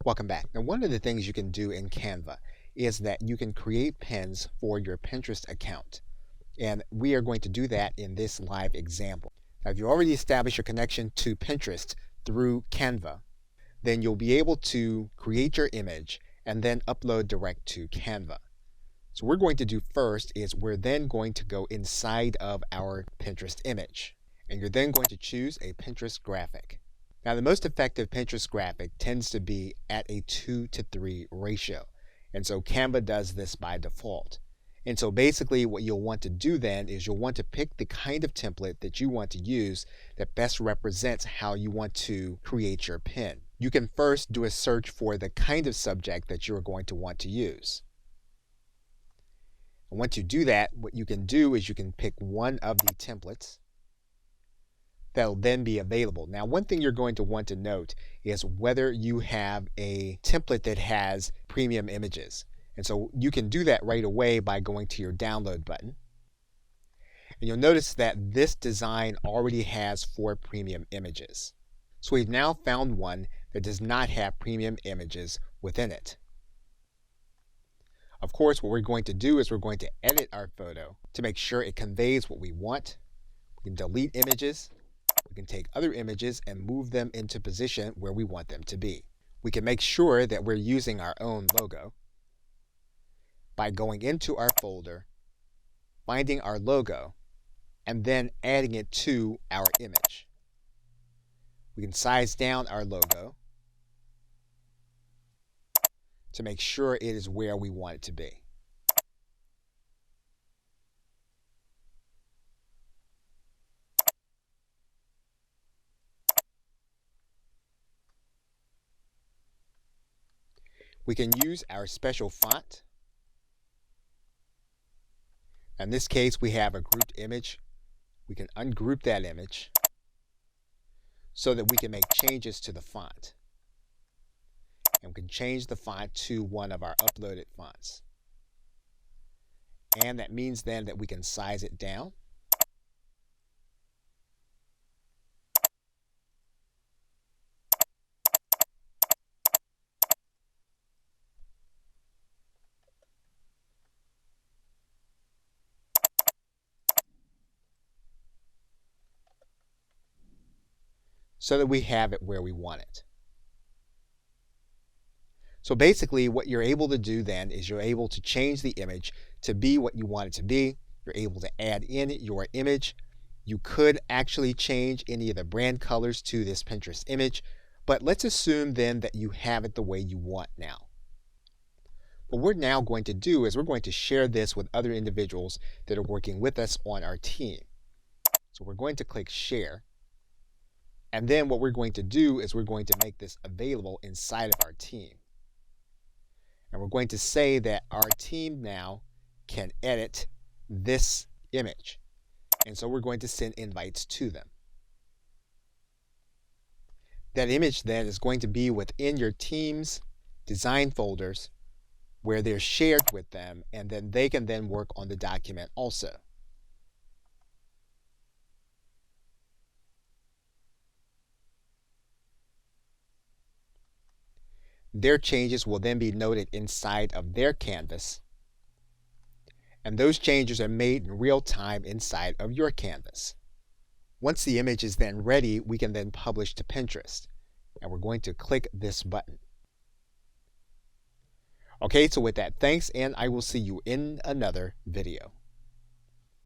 Welcome back. Now, one of the things you can do in Canva is that you can create pins for your Pinterest account. And we are going to do that in this live example. Now, if you already established your connection to Pinterest through Canva, then you'll be able to create your image and then upload direct to Canva. So what we're going to do first is we're then going to go inside of our Pinterest image. And you're then going to choose a Pinterest graphic. Now, the most effective Pinterest graphic tends to be at a 2:3 ratio. And so Canva does this by default. And so basically what you'll want to do then is you'll want to pick the kind of template that you want to use that best represents how you want to create your pin. You can first do a search for the kind of subject that you're going to want to use. And once you do that, what you can do is you can pick one of the templates that'll then be available. Now, one thing you're going to want to note is whether you have a template that has premium images. And so you can do that right away by going to your download button. And you'll notice that this design already has 4 premium images. So we've now found one that does not have premium images within it. Of course, what we're going to do is we're going to edit our photo to make sure it conveys what we want. We can delete images. We can take other images and move them into position where we want them to be. We can make sure that we're using our own logo by going into our folder, finding our logo, and then adding it to our image. We can size down our logo to make sure it is where we want it to be. We can use our special font. In this case, we have a grouped image. We can ungroup that image so that we can make changes to the font. And we can change the font to one of our uploaded fonts. And that means then that we can size it down. So that we have it where we want it. So basically what you're able to do then is you're able to change the image to be what you want it to be. You're able to add in your image. You could actually change any of the brand colors to this Pinterest image, but let's assume then that you have it the way you want now. What we're now going to do is we're going to share this with other individuals that are working with us on our team. So we're going to click share. And then what we're going to do is we're going to make this available inside of our team. And we're going to say that our team now can edit this image. And so we're going to send invites to them. That image then is going to be within your team's design folders where they're shared with them, and then they can then work on the document also. Their changes will then be noted inside of their canvas. And those changes are made in real time inside of your canvas. Once the image is then ready, we can then publish to Pinterest. And we're going to click this button. Okay, so with that, thanks, and I will see you in another video.